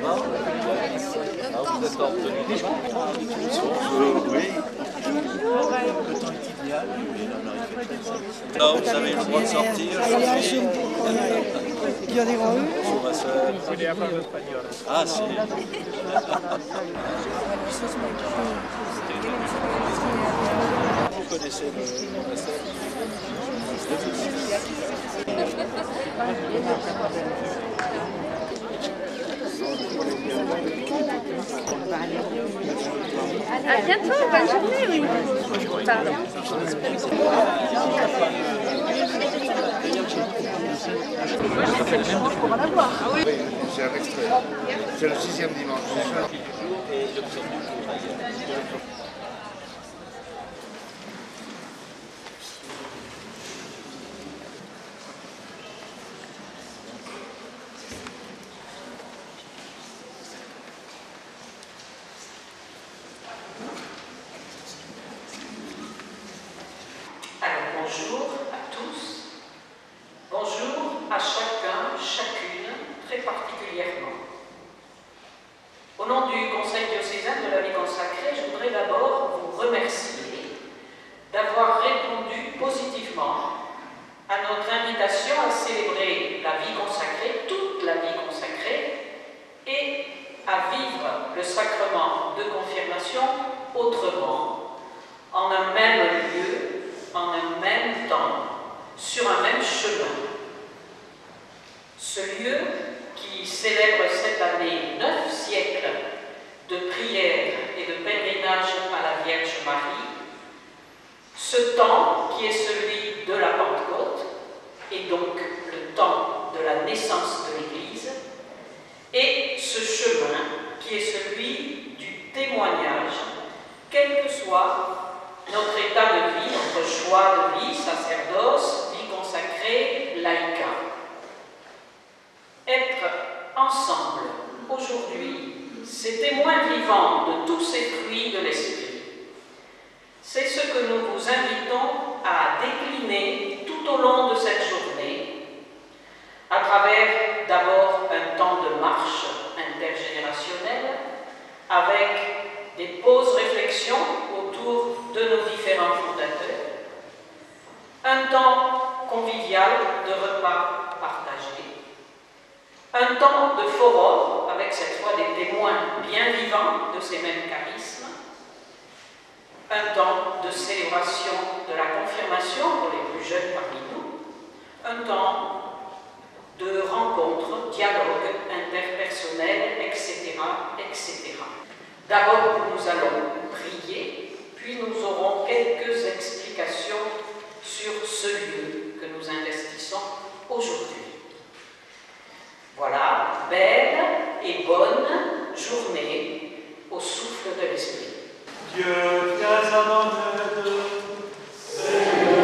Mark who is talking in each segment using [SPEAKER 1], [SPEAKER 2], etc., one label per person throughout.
[SPEAKER 1] va? Ah, vous êtes en tenue de bain? Oui. Le temps est idéal. Là, vous avez le droit de sortir.
[SPEAKER 2] Yo digo,
[SPEAKER 1] Bonjour ma soeur. Ah si. Vous connaissez le monastère?
[SPEAKER 3] À bientôt, bonne journée, oui. Pardon.
[SPEAKER 4] Oui, c'est un extrait. C'est le 6e dimanche.
[SPEAKER 5] Bonjour à tous, bonjour à chacun, chacune, très particulièrement. Au nom du Conseil diocésain de la vie consacrée, je voudrais d'abord vous remercier d'avoir répondu positivement à notre invitation à célébrer la vie consacrée, toute la vie consacrée, et à vivre le sacrement de confirmation autrement, en un même lieu, en un même temps, sur un même chemin. Ce lieu qui célèbre cette année 9 siècles de prière et de pèlerinage à la Vierge Marie, ce temps qui est celui de la Pentecôte, et donc le temps de la naissance de l'Église, et ce chemin qui est celui du témoignage, quel que soit notre état de vie, notre choix de vie, sacerdoce, vie consacrée, laïcat. Être ensemble aujourd'hui, ces témoins vivants de tous ces fruits de l'Esprit, c'est ce que nous vous invitons à décliner tout au long de cette journée, à travers d'abord un temps de marche intergénérationnelle, avec des pauses réflexions autour de nos différents fondateurs, un temps convivial de repas partagés, un temps de forum avec cette fois des témoins bien vivants de ces mêmes charismes, un temps de célébration de la confirmation pour les plus jeunes parmi nous, un temps de rencontres, dialogues interpersonnels, etc., etc. D'abord, nous allons prier, puis nous aurons quelques explications sur ce lieu que nous investissons aujourd'hui. Voilà, belle et bonne journée au souffle de l'Esprit.
[SPEAKER 6] Dieu, viens à mon aide.
[SPEAKER 7] Siècle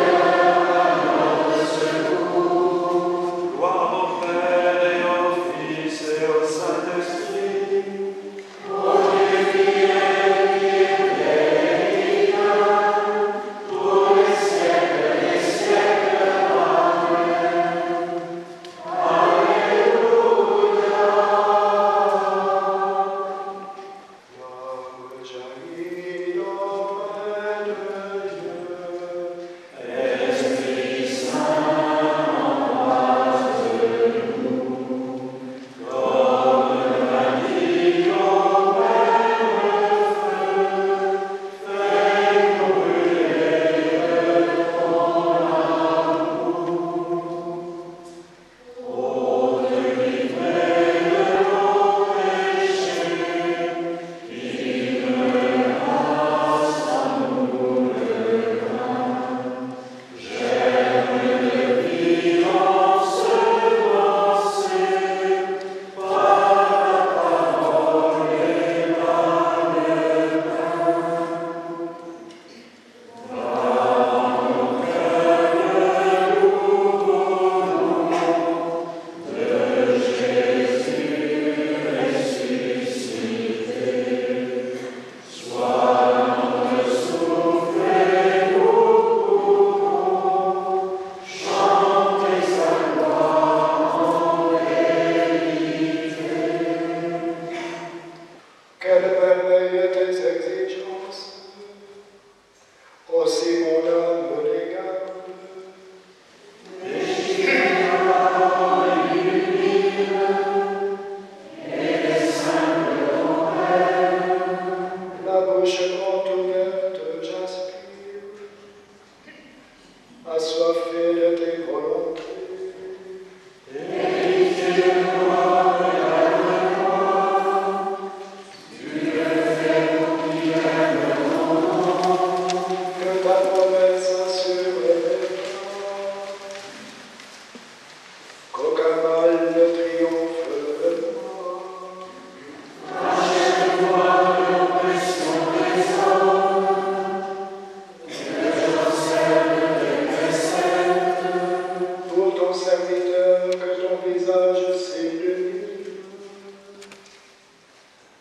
[SPEAKER 2] serviteur que ton visage s'illumine.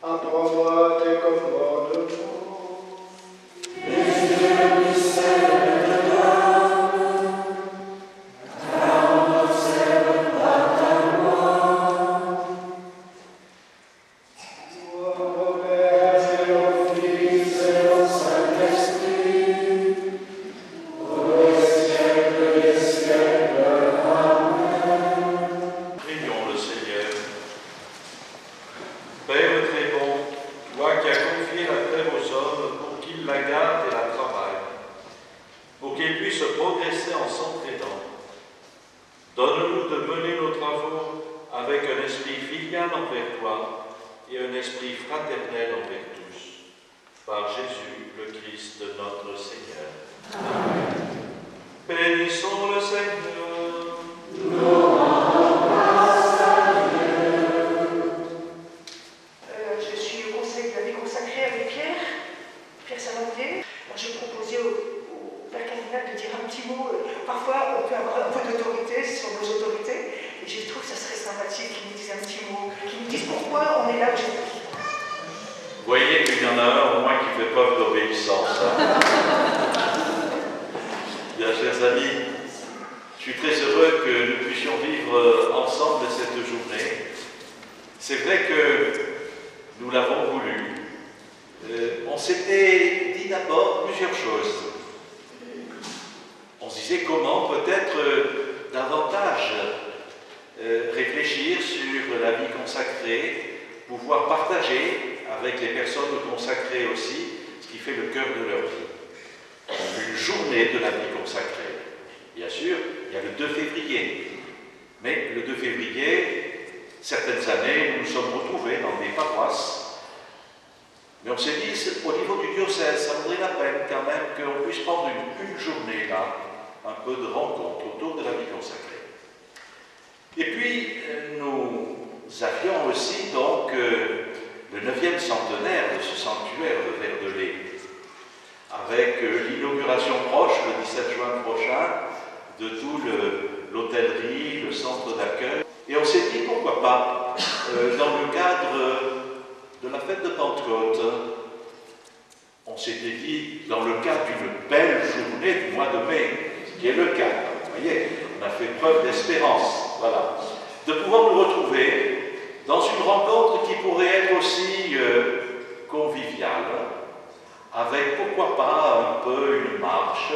[SPEAKER 2] Apprends-moi tes commandements.
[SPEAKER 6] Donne-nous de mener nos travaux avec un esprit filial envers toi et un esprit fraternel envers tous. Par Jésus, le Christ, notre Seigneur. Amen. Bénissons le Seigneur. Nous rendons grâce à Dieu.
[SPEAKER 7] Je suis au conseil de la vie consacrée avec Pierre Salantier. J'ai proposé au Père Cardinal de dire un petit mot. Parfois, on peut avoir un peu d'autorité sur nos autorités. Et je trouve que ça serait sympathique qu'ils nous disent un petit mot, qu'ils nous disent pourquoi on est là aujourd'hui.
[SPEAKER 6] Vous voyez qu'il y en a un au moins qui fait preuve d'obéissance. Bien, chers amis, je suis très heureux que nous puissions vivre ensemble cette journée. C'est vrai que nous l'avons voulu. On s'était dit d'abord plusieurs choses. On se disait comment peut-être davantage réfléchir sur la vie consacrée, pouvoir partager avec les personnes consacrées aussi ce qui fait le cœur de leur vie. Une journée de la vie consacrée. Bien sûr, il y a le 2 février. Mais le 2 février, certaines années, nous nous sommes retrouvés dans des paroisses. Mais on s'est dit, au niveau du diocèse, ça vaudrait la peine quand même qu'on puisse prendre une journée là, un peu de rencontre autour de la vie consacrée. Et puis, nous avions aussi donc le 9e centenaire de ce sanctuaire de Verdelais, avec l'inauguration proche, le 17 juin prochain, de tout l'hôtellerie, le centre d'accueil. Et on s'est dit, pourquoi pas, dans le cadre de la fête de Pentecôte, on s'était dit, dans le cadre d'une belle journée du mois de mai, ce qui est le cas, vous voyez, on a fait preuve d'espérance, voilà, de pouvoir nous retrouver dans une rencontre qui pourrait être aussi conviviale, avec pourquoi pas un peu une marche,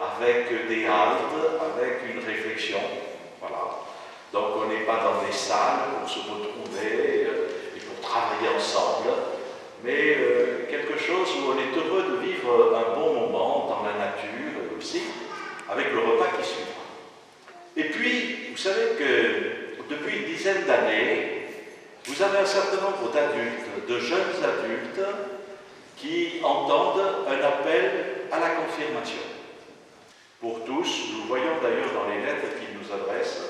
[SPEAKER 6] avec des haltes, avec une réflexion, voilà. Donc on n'est pas dans des salles pour se retrouver et pour travailler ensemble, mais quelque chose où on est heureux de vivre un bon moment dans la nature aussi, avec le repas qui suivra. Et puis, vous savez que depuis une dizaine d'années, vous avez un certain nombre d'adultes, de jeunes adultes, qui entendent un appel à la confirmation. Pour tous, nous voyons d'ailleurs dans les lettres qu'ils nous adressent,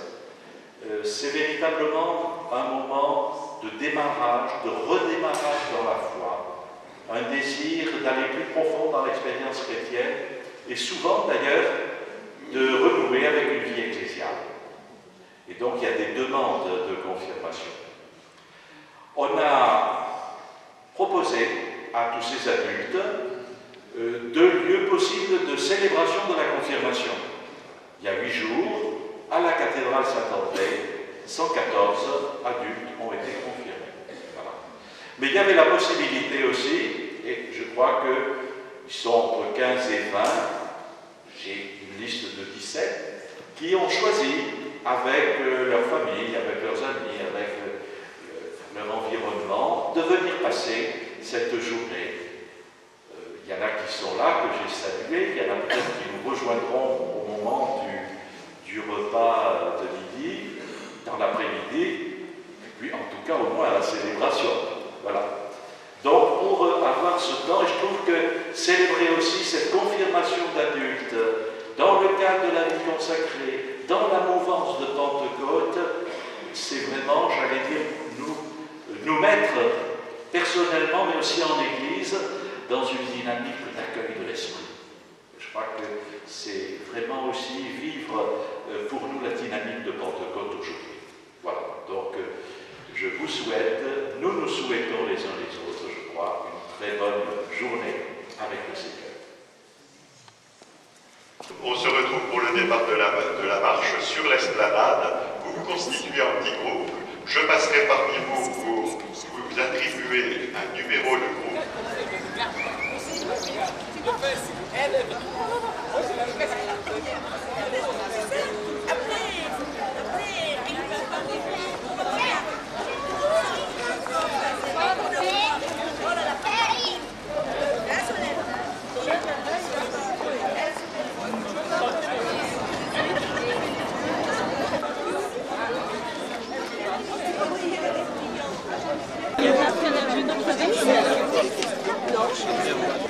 [SPEAKER 6] c'est véritablement un moment de démarrage, de redémarrage dans la foi, un désir d'aller plus profond dans l'expérience chrétienne, et souvent d'ailleurs de renouer avec une vie ecclésiale. Et donc il y a des demandes de confirmation. On a proposé à tous ces adultes 2 lieux possibles de célébration de la confirmation. Il y a 8 jours, à la cathédrale Saint-André, 114 adultes ont été confirmés. Voilà. Mais il y avait la possibilité aussi, et je crois qu'ils sont entre 15 et 20, j'ai une liste de 17, qui ont choisi avec leur famille, avec leurs amis, avec leur environnement, de venir passer cette journée. Il y en a qui sont là, que j'ai salués, il y en a peut-être qui nous rejoindront au moment du repas de midi, dans l'après-midi, et puis en tout cas au moins à la célébration. Voilà. Donc pour avoir ce temps, et je trouve que célébrer aussi cette confirmation d'adultes, dans le cadre de la vie consacrée, dans la mouvance de Pentecôte, c'est vraiment, j'allais dire, nous mettre personnellement, mais aussi en Église, dans une dynamique d'accueil de l'Esprit. Je crois que c'est vraiment aussi vivre pour nous la dynamique de Pentecôte aujourd'hui. Voilà, donc je vous souhaite, nous nous souhaitons les uns les autres, je crois, une très bonne journée avec le Seigneur.
[SPEAKER 8] On se retrouve pour le départ de la marche sur l'esplanade. Vous vous constituez en petit groupe. Je passerai parmi vous pour vous attribuer un numéro de groupe.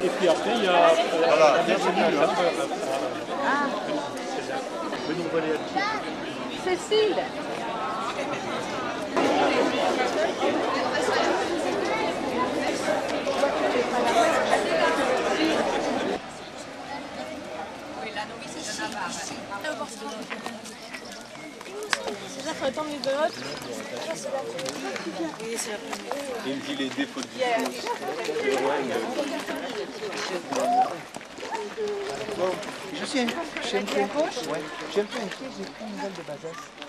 [SPEAKER 9] Et puis après, il y a
[SPEAKER 3] Cécile.
[SPEAKER 10] Là, il faut attendre les votes.
[SPEAKER 1] Il me dit les défauts du
[SPEAKER 11] Je suis un peu inquiet, j'ai pris une nouvelle de Bazès.